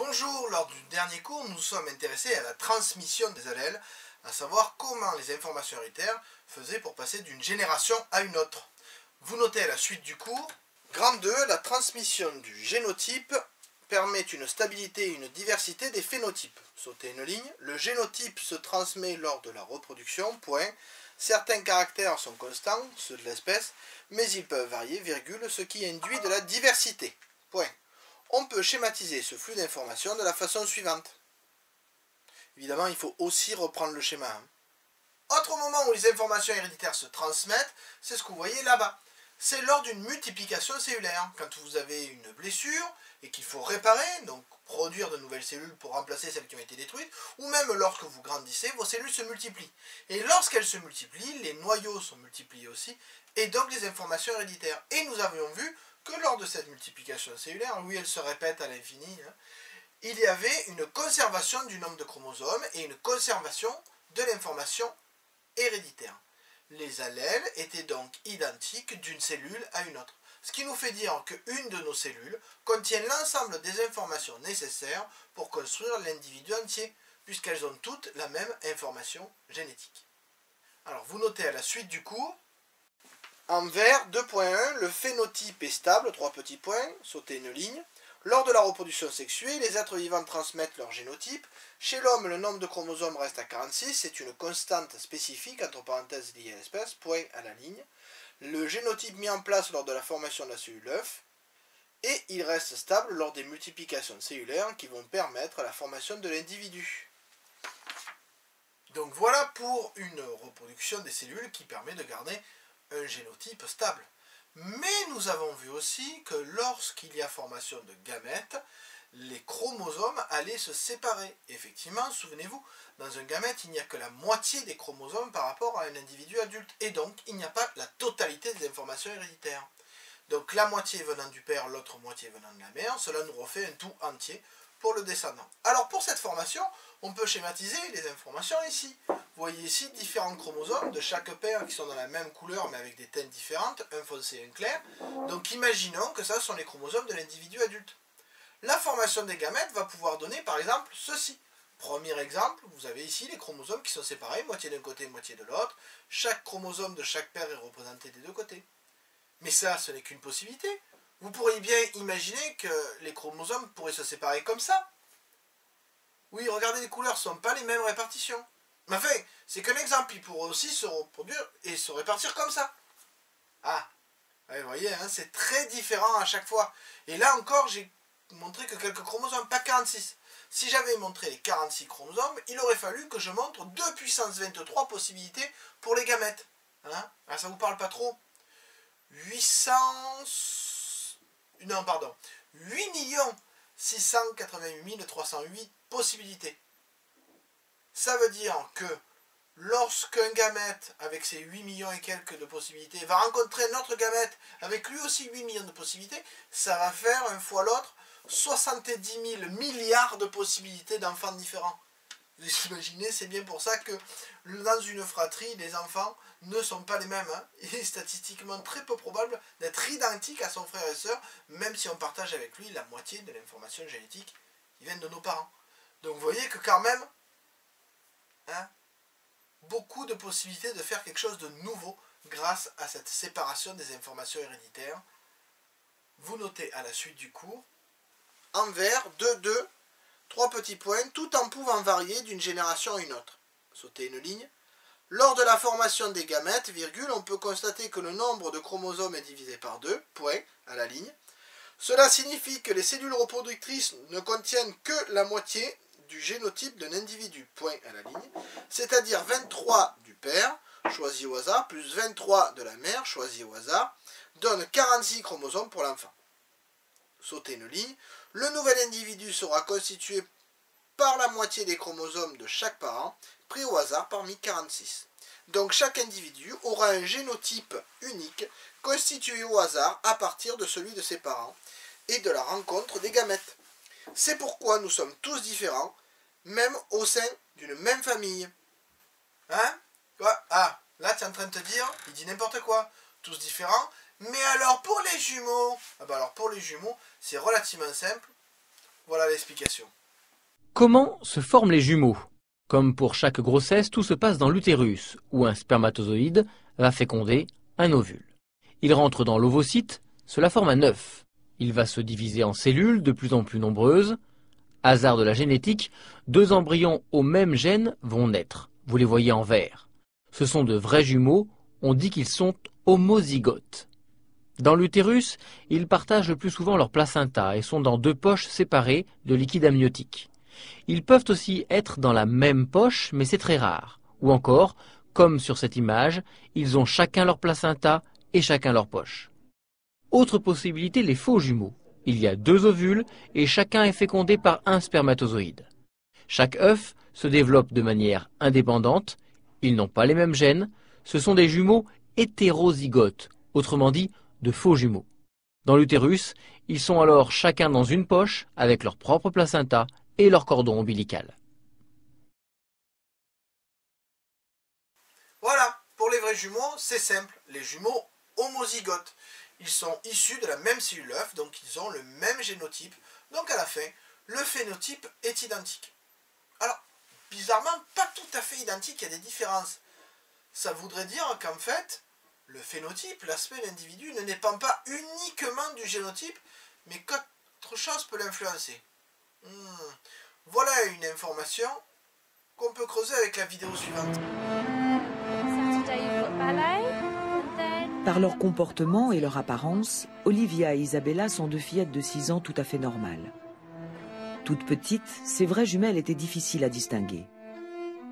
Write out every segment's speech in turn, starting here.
Bonjour, lors du dernier cours, nous nous sommes intéressés à la transmission des allèles, à savoir comment les informations héréditaires faisaient pour passer d'une génération à une autre. Vous notez à la suite du cours, grand 2, la transmission du génotype permet une stabilité et une diversité des phénotypes. Sautez une ligne, le génotype se transmet lors de la reproduction, point. Certains caractères sont constants, ceux de l'espèce, mais ils peuvent varier, virgule, ce qui induit de la diversité, point. On peut schématiser ce flux d'informations de la façon suivante. Évidemment, il faut aussi reprendre le schéma. Autre moment où les informations héréditaires se transmettent, c'est ce que vous voyez là-bas. C'est lors d'une multiplication cellulaire. Quand vous avez une blessure et qu'il faut réparer, donc produire de nouvelles cellules pour remplacer celles qui ont été détruites, ou même lorsque vous grandissez, vos cellules se multiplient. Et lorsqu'elles se multiplient, les noyaux sont multipliés aussi, et donc les informations héréditaires. Et nous avions vu que lors de cette multiplication cellulaire, oui, elle se répète à l'infini, il y avait une conservation du nombre de chromosomes et une conservation de l'information héréditaire. Les allèles étaient donc identiques d'une cellule à une autre. Ce qui nous fait dire qu'une de nos cellules contient l'ensemble des informations nécessaires pour construire l'individu entier, puisqu'elles ont toutes la même information génétique. Alors vous notez à la suite du cours, en vert 2.1, le phénotype est stable, 3 petits points, sautez une ligne. Lors de la reproduction sexuée, les êtres vivants transmettent leur génotype. Chez l'homme, le nombre de chromosomes reste à 46, c'est une constante spécifique, entre parenthèses liée à l'espèce, point à la ligne. Le génotype mis en place lors de la formation de la cellule œuf, et il reste stable lors des multiplications cellulaires qui vont permettre la formation de l'individu. Donc voilà pour une reproduction des cellules qui permet de garder un génotype stable. Mais nous avons vu aussi que lorsqu'il y a formation de gamètes, les chromosomes allaient se séparer. Effectivement, souvenez-vous, dans un gamète, il n'y a que la moitié des chromosomes par rapport à un individu adulte. Et donc, il n'y a pas la totalité des informations héréditaires. Donc, la moitié venant du père, l'autre moitié venant de la mère, cela nous refait un tout entier pour le descendant. Alors, pour cette formation, on peut schématiser les informations ici. Vous voyez ici différents chromosomes de chaque père qui sont dans la même couleur mais avec des teintes différentes, un foncé et un clair. Donc, imaginons que ça sont les chromosomes de l'individu adulte. La formation des gamètes va pouvoir donner par exemple ceci. Premier exemple, vous avez ici les chromosomes qui sont séparés, moitié d'un côté, moitié de l'autre. Chaque chromosome de chaque père est représenté des deux côtés. Mais ça, ce n'est qu'une possibilité. Vous pourriez bien imaginer que les chromosomes pourraient se séparer comme ça. Oui, regardez, les couleurs ne sont pas les mêmes répartitions. Mais enfin, c'est qu'un exemple, ils pourraient aussi se reproduire et se répartir comme ça. Ah, vous voyez, hein, c'est très différent à chaque fois. Et là encore, j'ai montré que quelques chromosomes, pas 46. Si j'avais montré les 46 chromosomes, il aurait fallu que je montre 2 puissance 23 possibilités pour les gamètes. Hein? Ah, ça ne vous parle pas trop? 8 688 308 possibilités. Ça veut dire que lorsqu'un gamète, avec ses 8 millions et quelques de possibilités, va rencontrer un autre gamète avec lui aussi 8 millions de possibilités, ça va faire, un fois l'autre, 70 000 milliards de possibilités d'enfants différents. Vous imaginez, c'est bien pour ça que dans une fratrie, les enfants ne sont pas les mêmes. Hein. Il est statistiquement très peu probable d'être identique à son frère et sœur, même si on partage avec lui la moitié de l'information génétique qui vient de nos parents. Donc vous voyez que quand même, hein, beaucoup de possibilités de faire quelque chose de nouveau grâce à cette séparation des informations héréditaires. Vous notez à la suite du cours, en vert, 2, 3 petits points, tout en pouvant varier d'une génération à une autre. Sautez une ligne. Lors de la formation des gamètes, virgule, on peut constater que le nombre de chromosomes est divisé par 2, point, à la ligne. Cela signifie que les cellules reproductrices ne contiennent que la moitié du génotype d'un individu, point à la ligne, c'est-à-dire 23 du père, choisi au hasard, plus 23 de la mère, choisi au hasard, donne 46 chromosomes pour l'enfant. Sautez une ligne. Le nouvel individu sera constitué par la moitié des chromosomes de chaque parent, pris au hasard parmi 46. Donc chaque individu aura un génotype unique, constitué au hasard à partir de celui de ses parents, et de la rencontre des gamètes. C'est pourquoi nous sommes tous différents, même au sein d'une même famille. Hein? Ah, là tu es en train de te dire, il dit n'importe quoi, tous différents. Mais alors pour les jumeaux, alors pour les jumeaux, c'est relativement simple. Voilà l'explication. Comment se forment les jumeaux? Comme pour chaque grossesse, tout se passe dans l'utérus, où un spermatozoïde va féconder un ovule. Il rentre dans l'ovocyte, cela forme un œuf. Il va se diviser en cellules de plus en plus nombreuses. Hasard de la génétique, 2 embryons au même gène vont naître. Vous les voyez en vert. Ce sont de vrais jumeaux, on dit qu'ils sont homozygotes. Dans l'utérus, ils partagent le plus souvent leur placenta et sont dans 2 poches séparées de liquide amniotique. Ils peuvent aussi être dans la même poche, mais c'est très rare. Ou encore, comme sur cette image, ils ont chacun leur placenta et chacun leur poche. Autre possibilité, les faux jumeaux. Il y a 2 ovules et chacun est fécondé par un spermatozoïde. Chaque œuf se développe de manière indépendante, ils n'ont pas les mêmes gènes, ce sont des jumeaux hétérozygotes, autrement dit de faux jumeaux. Dans l'utérus, ils sont alors chacun dans une poche avec leur propre placenta et leur cordon ombilical. Voilà, pour les vrais jumeaux, c'est simple, les jumeaux homozygotes. Ils sont issus de la même cellule œuf, donc ils ont le même génotype. Donc à la fin, le phénotype est identique. Alors, bizarrement, pas tout à fait identique, il y a des différences. Ça voudrait dire qu'en fait, le phénotype, l'aspect de l'individu, ne dépend pas uniquement du génotype, mais qu'autre chose peut l'influencer. Voilà une information qu'on peut creuser avec la vidéo suivante. Par leur comportement et leur apparence, Olivia et Isabella sont 2 fillettes de 6 ans tout à fait normales. Toutes petites, ces vraies jumelles étaient difficiles à distinguer.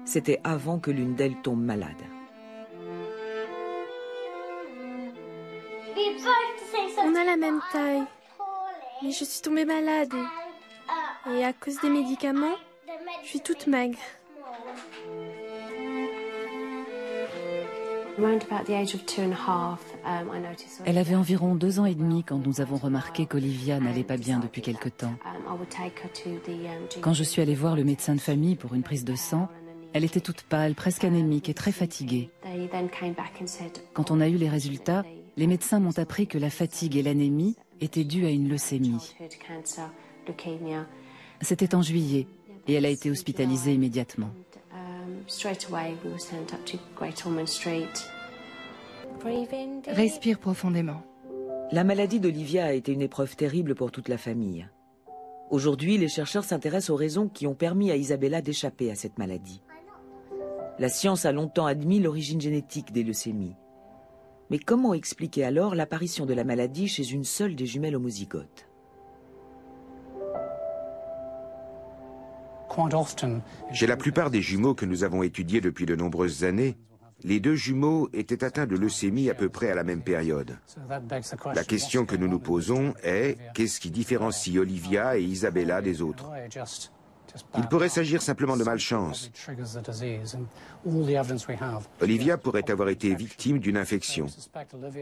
C'était avant que l'une d'elles tombe malade. On a la même taille, mais je suis tombée malade et à cause des médicaments, je suis toute maigre. Elle avait environ 2 ans et demi quand nous avons remarqué qu'Olivia n'allait pas bien depuis quelque temps. Quand je suis allée voir le médecin de famille pour une prise de sang, elle était toute pâle, presque anémique et très fatiguée. Quand on a eu les résultats, les médecins m'ont appris que la fatigue et l'anémie étaient dues à une leucémie. C'était en juillet et elle a été hospitalisée immédiatement. Respire profondément. La maladie d'Olivia a été une épreuve terrible pour toute la famille. Aujourd'hui, les chercheurs s'intéressent aux raisons qui ont permis à Isabella d'échapper à cette maladie. La science a longtemps admis l'origine génétique des leucémies. Mais comment expliquer alors l'apparition de la maladie chez une seule des jumelles homozygotes? Chez la plupart des jumeaux que nous avons étudiés depuis de nombreuses années, les 2 jumeaux étaient atteints de leucémie à peu près à la même période. La question que nous nous posons est, qu'est-ce qui différencie Olivia et Isabella des autres? Il pourrait s'agir simplement de malchance. Olivia pourrait avoir été victime d'une infection.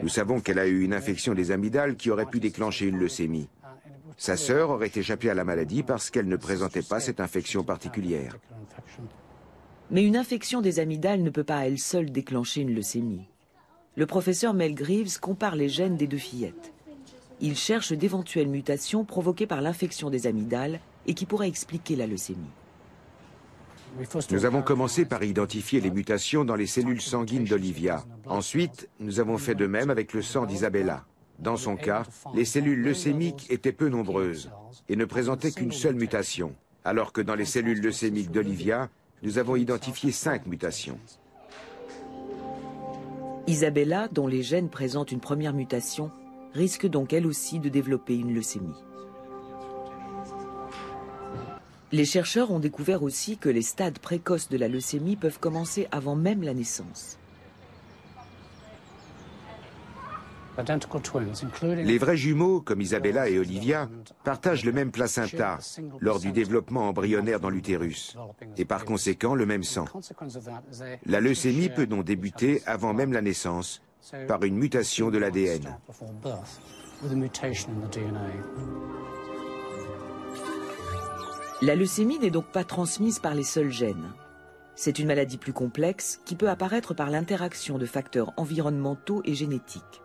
Nous savons qu'elle a eu une infection des amygdales qui aurait pu déclencher une leucémie. Sa sœur aurait échappé à la maladie parce qu'elle ne présentait pas cette infection particulière. Mais une infection des amygdales ne peut pas à elle seule déclencher une leucémie. Le professeur Mel Greaves compare les gènes des 2 fillettes. Il cherche d'éventuelles mutations provoquées par l'infection des amygdales et qui pourraient expliquer la leucémie. Nous avons commencé par identifier les mutations dans les cellules sanguines d'Olivia. Ensuite, nous avons fait de même avec le sang d'Isabella. Dans son cas, les cellules leucémiques étaient peu nombreuses et ne présentaient qu'une seule mutation, alors que dans les cellules leucémiques d'Olivia, nous avons identifié 5 mutations. Isabella, dont les gènes présentent une première mutation, risque donc elle aussi de développer une leucémie. Les chercheurs ont découvert aussi que les stades précoces de la leucémie peuvent commencer avant même la naissance. Les vrais jumeaux, comme Isabella et Olivia, partagent le même placenta lors du développement embryonnaire dans l'utérus, et par conséquent le même sang. La leucémie peut donc débuter avant même la naissance, par une mutation de l'ADN. La leucémie n'est donc pas transmise par les seuls gènes. C'est une maladie plus complexe qui peut apparaître par l'interaction de facteurs environnementaux et génétiques.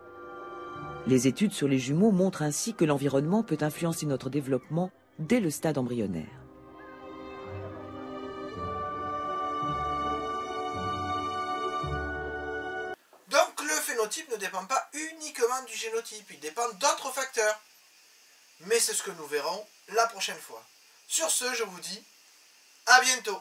Les études sur les jumeaux montrent ainsi que l'environnement peut influencer notre développement dès le stade embryonnaire. Donc le phénotype ne dépend pas uniquement du génotype, il dépend d'autres facteurs. Mais c'est ce que nous verrons la prochaine fois. Sur ce, je vous dis à bientôt.